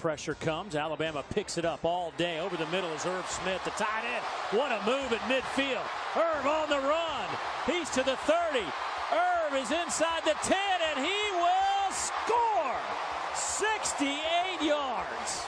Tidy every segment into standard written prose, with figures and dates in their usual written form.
pressure comes. Alabama picks it up all day. Over the middle is Irv Smith, the tight end. What a move at midfield. Irv on the run. He's to the 30. Irv is inside the 10, and he will score. 68 yards.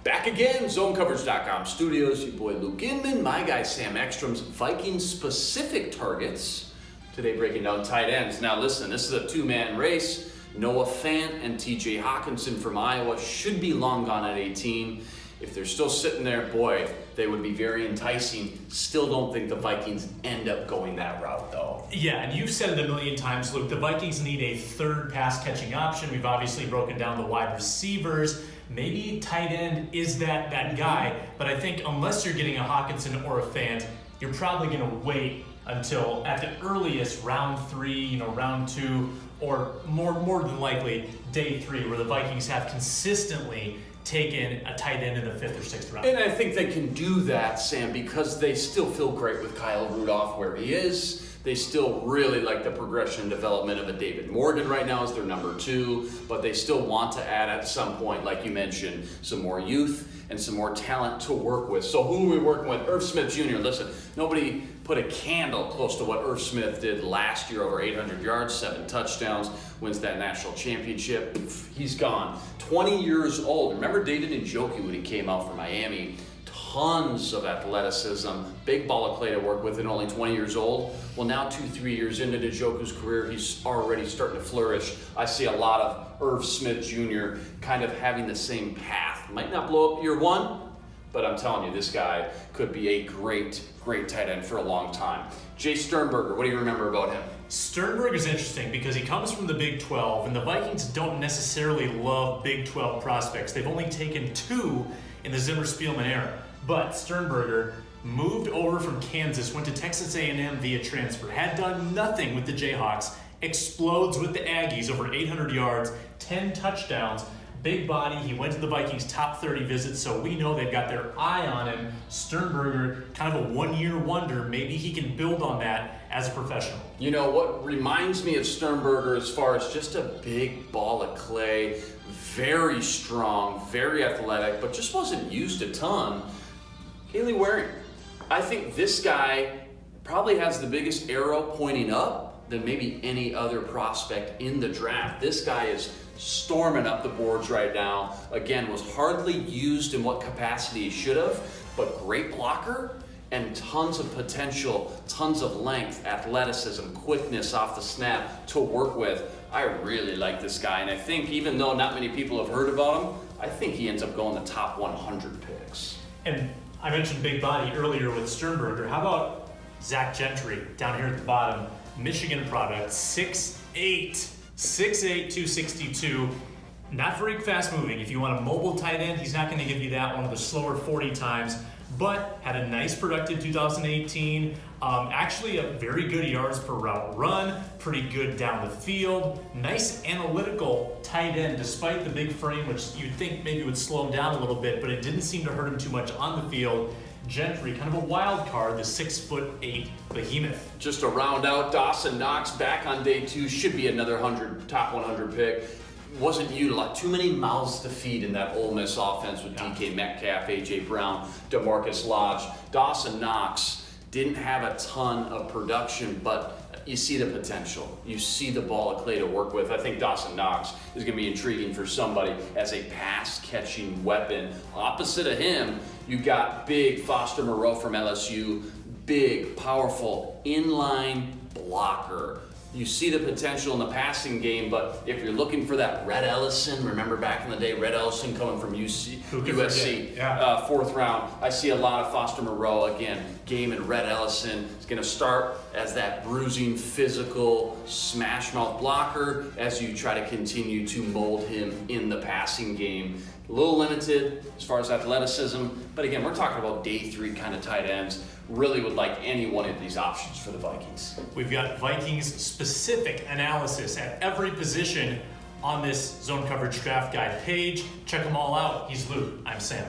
Back again, ZoneCoverage.com studios. Your boy Luke Inman, my guy Sam Ekstrom's Vikings-specific targets. Today breaking down tight ends. Now listen, this is a two-man race. Noah Fant and TJ Hawkinson from Iowa should be long gone at 18. If they're still sitting there, boy, they would be very enticing. Still don't think the Vikings end up going that route, though. Yeah, and you've said it a million times, Luke. The Vikings need a third pass-catching option. We've obviously broken down the wide receivers. Maybe tight end is that guy. But I think unless you're getting a Hawkinson or a Fant, you're probably going to wait until at the earliest round 3, round 2, or more than likely day 3, where the Vikings have consistently taken a tight end in the 5th or 6th round. And I think they can do that, Sam, because they still feel great with Kyle Rudolph where he is. They still really like the progression and development of a David Morgan right now as their number 2, but they still want to add at some point, like you mentioned, some more youth and some more talent to work with. So who are we working with? Irv Smith Jr. Listen, nobody put a candle close to what Irv Smith did last year, over 800 yards, 7 touchdowns, wins that national championship. He's gone. 20 years old. Remember David Njoku when he came out from Miami? Tons of athleticism, big ball of clay to work with, and only 20 years old. Well, now 2-3 years into Njoku's career, he's already starting to flourish. I see a lot of Irv Smith Jr. kind of having the same path. Might not blow up year 1, but I'm telling you, this guy could be a great tight end for a long time. Jay Sternberger, what do you remember about him? Sternberger is interesting because he comes from the Big 12, and the Vikings don't necessarily love Big 12 prospects. They've only taken 2 in the Zimmer-Spielman era. But Sternberger moved over from Kansas, went to Texas A&M via transfer, had done nothing with the Jayhawks, explodes with the Aggies, over 800 yards, 10 touchdowns, big body. He went to the Vikings' top 30 visits, so we know they've got their eye on him. Sternberger, kind of a one-year wonder. Maybe he can build on that as a professional. You know, what reminds me of Sternberger as far as just a big ball of clay, very strong, very athletic, but just wasn't used a ton. Haley Waring. I think this guy probably has the biggest arrow pointing up than maybe any other prospect in the draft. This guy is storming up the boards right now. Again, was hardly used in what capacity he should have, but great blocker and tons of potential, tons of length, athleticism, quickness off the snap to work with. I really like this guy, and I think even though not many people have heard about him, I think he ends up going the top 100 picks. And I mentioned big body earlier with Sternberger. How about Zach Gentry down here at the bottom? Michigan product, 6'8", 262. Not very fast moving. If you want a mobile tight end, he's not going to give you that, one of the slower 40 times, but had a nice productive 2018. Actually, a very good yards per route run, pretty good down the field. Nice analytical tight end, despite the big frame, which you'd think maybe would slow him down a little bit, but it didn't seem to hurt him too much on the field. Gentry, kind of a wild card, the 6'8" behemoth. Just to round out, Dawson Knox back on day 2, should be another top 100 pick. Wasn't utilized. Too many mouths to feed in that Ole Miss offense with DK Metcalf, A.J. Brown, DeMarcus Lodge. Dawson Knox didn't have a ton of production, but you see the potential. You see the ball of clay to work with. I think Dawson Knox is going to be intriguing for somebody as a pass-catching weapon. Opposite of him, you got big Foster Moreau from LSU, big, powerful, inline blocker. You see the potential in the passing game, but if you're looking for that Red Ellison, remember back in the day, Red Ellison coming from USC, 4th round. I see a lot of Foster Moreau, again, game and Red Ellison is going to start as that bruising, physical, smash mouth blocker as you try to continue to mold him in the passing game. A little limited as far as athleticism, but again, we're talking about day 3 kind of tight ends. Really would like any one of these options for the Vikings. We've got Vikings-specific analysis at every position on this Zone Coverage Draft Guide page. Check them all out. He's Luke. I'm Sam.